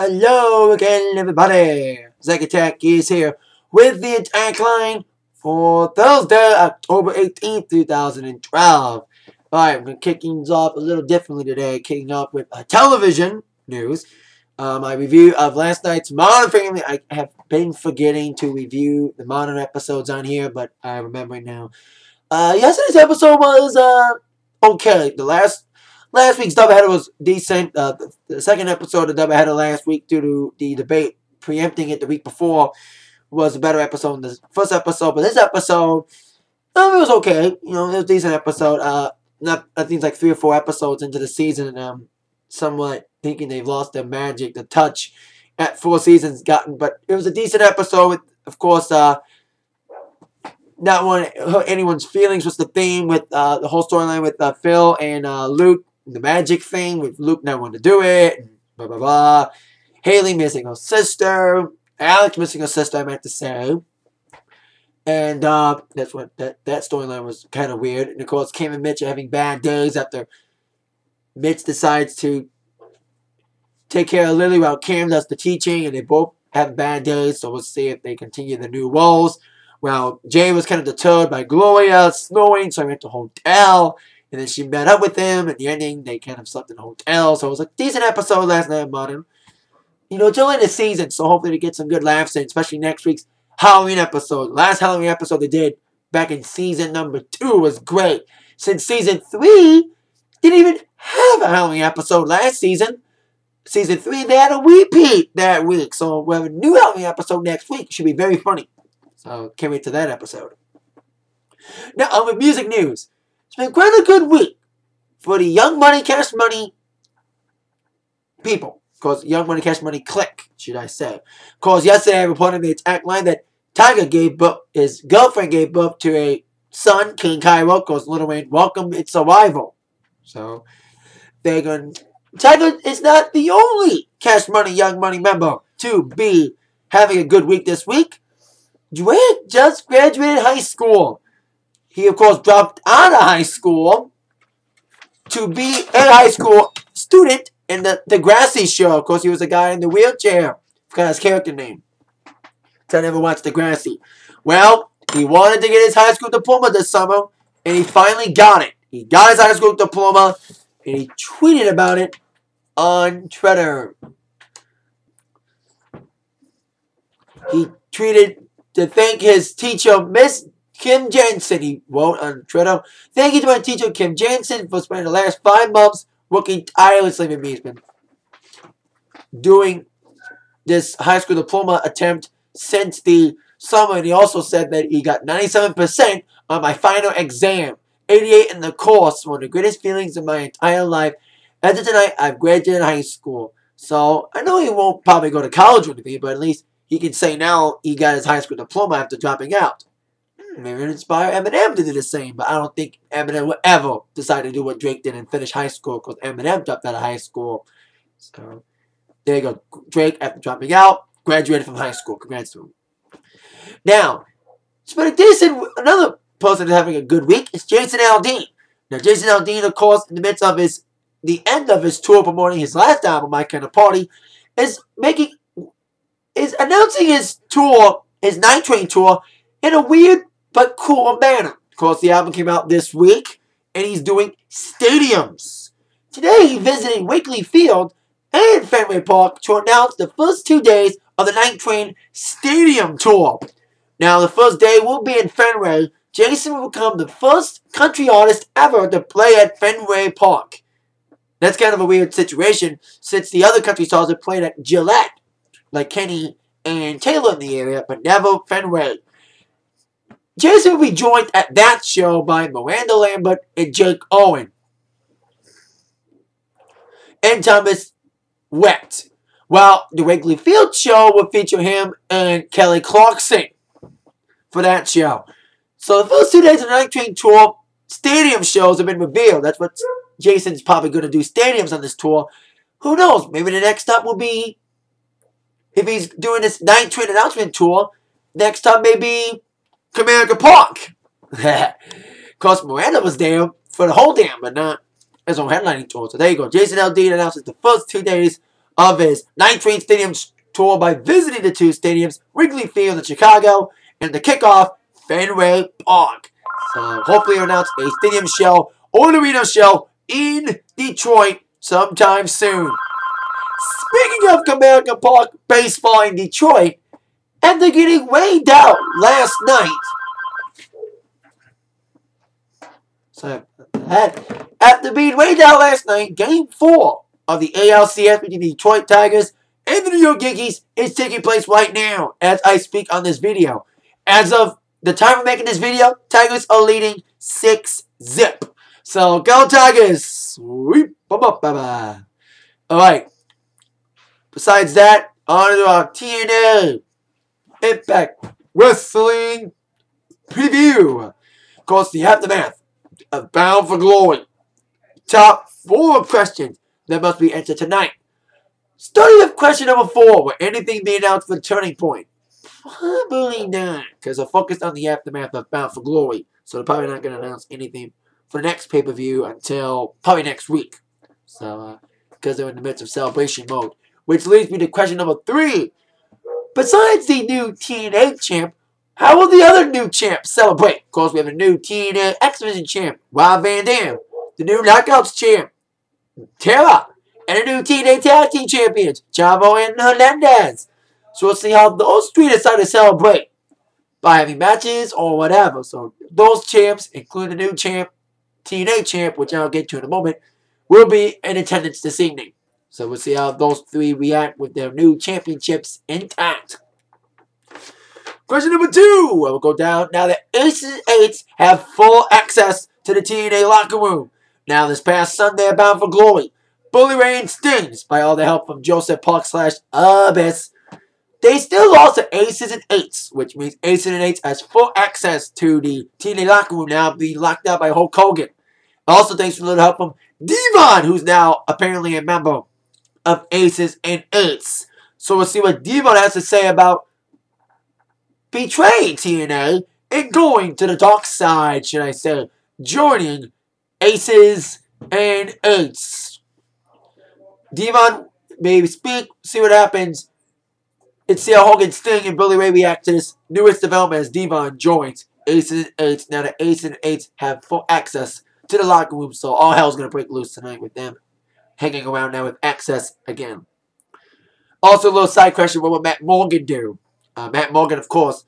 Hello again, everybody. Zack Attack is here with the Atakline for Thursday, October 18th, 2012. Alright, I'm going to kick things off a little differently today, kicking off with television news. My review of last night's Modern Family. I have been forgetting to review the Modern episodes on here, but I remember now. Yesterday's episode was okay. The last week's doubleheader was decent. The second episode of doubleheader last week, due to the debate preempting it the week before, was a better episode than the first episode. But this episode, it was okay. You know, it was a decent episode. I think it's like 3 or 4 episodes into the season, and I'm somewhat thinking they've lost their magic, the touch at 4 seasons gotten. But it was a decent episode. With, of course, not want to hurt anyone's feelings was the theme with the whole storyline with Phil and Luke. The magic thing with Luke not wanting to do it, and blah blah blah. Haley missing her sister, Alex missing her sister, I meant to say, and that's what that storyline was kind of weird. And of course, Kim and Mitch are having bad days after Mitch decides to take care of Lily while Kim does the teaching, and they both have bad days. So we'll see if they continue the new roles. Well, Jay was kind of deterred by Gloria snowing, so he went to a hotel. And then she met up with him. At the ending, they kind of slept in a hotel. So it was a decent episode last night, Modern. You know, it's early in the season, so hopefully they get some good laughs in, especially next week's Halloween episode. Last Halloween episode they did back in season number 2 was great. Since season 3 didn't even have a Halloween episode last season. Season 3, they had a repeat that week. So we'll have a new Halloween episode next week. It should be very funny. So can't wait to that episode. Now, on with music news. It's been quite a good week for the Young Money, Cash Money people. Because Young Money, Cash Money clique, should I say. Because yesterday I reported on the Atakline that Tiger gave birth, his girlfriend gave birth to a son, King Cairo. Because Little Wayne welcomed its arrival. So, they're going. Tiger is not the only Cash Money, Young Money member to be having a good week this week. Drake just graduated high school. He, of course, dropped out of high school to be a high school student in the Degrassi show. Of course, he was a guy in the wheelchair. Forgot his character name. So I never watched Degrassi. Well, he wanted to get his high school diploma this summer, and he finally got it. He got his high school diploma, and he tweeted about it on Twitter. He tweeted to thank his teacher, Miss Kim Jensen. He wrote on Twitter, "Thank you to my teacher, Kim Jensen, for spending the last 5 months working tirelessly with me. He's been doing this high school diploma attempt since the summer." And he also said that he got 97% on my final exam, 88 in the course. One of the greatest feelings in my entire life. As of tonight, I've graduated high school. So I know he won't probably go to college with me, but at least he can say now he got his high school diploma after dropping out. Maybe it inspire Eminem to do the same, but I don't think Eminem would ever decide to do what Drake did and finish high school, because Eminem dropped out of high school. So there you go. Drake, after dropping out, graduated from high school. Congrats to him. Now, it's been a decent. Another person that's having a good week is Jason Aldean. Now, Jason Aldean, of course, in the midst of the end of his tour promoting his last album, My Kind of Party, is announcing his tour, his Night Train tour, in a weird but cool manner. Of course, the album came out this week, and he's doing stadiums. Today, he's visiting Wrigley Field and Fenway Park to announce the first 2 days of the Night Train Stadium Tour. Now, the first day will be in Fenway. Jason will become the first country artist ever to play at Fenway Park. That's kind of a weird situation, since the other country stars have played at Gillette, like Kenny and Taylor in the area, but never Fenway. Jason will be joined at that show by Miranda Lambert and Jake Owen. And Thomas Wept. While the Wrigley Field show will feature him and Kelly Clarkson for that show. So the first 2 days of the Night Train tour, stadium shows have been revealed. That's what Jason's probably going to do, stadiums on this tour. Who knows? Maybe the next stop will be, if he's doing this Night Train announcement tour, next time maybe Comerica Park. Of course, Miranda was there for the whole damn, but not as on headlining tour. So there you go. Jason Aldean announces the first 2 days of his Night Train Stadium tour by visiting the two stadiums, Wrigley Field in Chicago, and the kickoff, Fenway Park. So hopefully he'll announce a stadium show or an arena show in Detroit sometime soon. Speaking of Comerica Park baseball in Detroit, after getting weighed out last night, after being weighed out last night, Game 4 of the ALCS between the Detroit Tigers and the New York Yankees is taking place right now as I speak on this video. As of the time of making this video, Tigers are leading 6-0. So go Tigers! Sweep! Bye-bye. Alright. Besides that, on to our TNA Impact Wrestling preview. Of course, the aftermath of Bound for Glory. Top 4 questions that must be answered tonight. Starting with question number 4, will anything be announced for the Turning Point? Probably not, because they're focused on the aftermath of Bound for Glory. So they're probably not going to announce anything for the next pay-per-view until probably next week. So, because they're in the midst of celebration mode. Which leads me to question number 3. Besides the new TNA champ, how will the other new champ celebrate? Of course, we have a new TNA X Division champ, Rob Van Dam, the new Knockouts champ, Tara, and a new TNA Tag Team champions, Chavo and Hernandez. So we'll see how those 3 decide to celebrate by having matches or whatever. So those champs, including the new champ, TNA champ, which I'll get to in a moment, will be in attendance this evening. So we'll see how those 3 react with their new championships intact. Question number 2. We'll go down. Now the Aces and Eights have full access to the TNA locker room. Now this past Sunday, Bound for Glory, Bully Ray and Sting, despite all the help from Joseph Park / Abyss, they still lost to Aces and Eights, which means Aces and Eights has full access to the TNA locker room now being locked out by Hulk Hogan. Also thanks for a little help from Devon, who's now apparently a member of Aces and Eights. So we'll see what Devon has to say about betraying TNA and going to the dark side, should I say, joining Aces and Eights. Devon may speak, see what happens, and see how Hogan, Sting, and Billy Ray react to this newest development as Devon joins Aces and Eights. Now the Aces and Eights have full access to the locker room, so all hell's going to break loose tonight with them hanging around now with access again. Also, a little side question, what will Matt Morgan do? Matt Morgan, of course,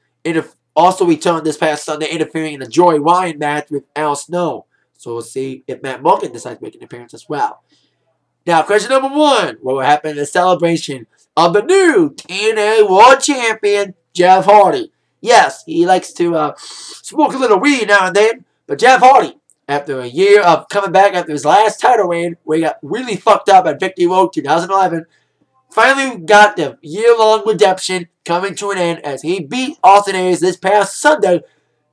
also returned this past Sunday, interfering in a Joey Ryan match with Al Snow. So we'll see if Matt Morgan decides to make an appearance as well. Now, question number 1. What will happen in the celebration of the new TNA World Champion, Jeff Hardy? Yes, he likes to smoke a little weed now and then, but Jeff Hardy, after a year of coming back after his last title reign, where he got really fucked up at Victory Road 2011, finally got the year-long redemption coming to an end as he beat Austin Aries this past Sunday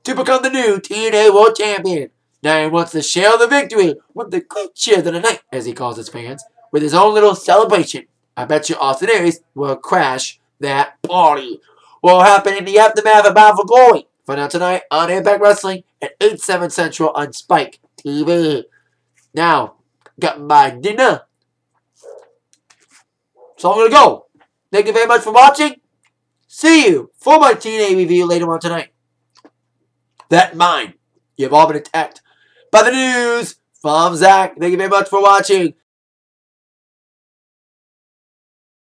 to become the new TNA World Champion. Now he wants to share the victory with the great cheers of the night, as he calls his fans, with his own little celebration. I bet you Austin Aries will crash that party. What will happen in the aftermath of Bound for Glory? Find out tonight on Impact Wrestling at 8, 7 Central on Spike TV. Now, got my dinner. So I'm going to go. Thank you very much for watching. See you for my TNA review later on tonight. That and mine. You've all been attacked by the news from Zach. Thank you very much for watching.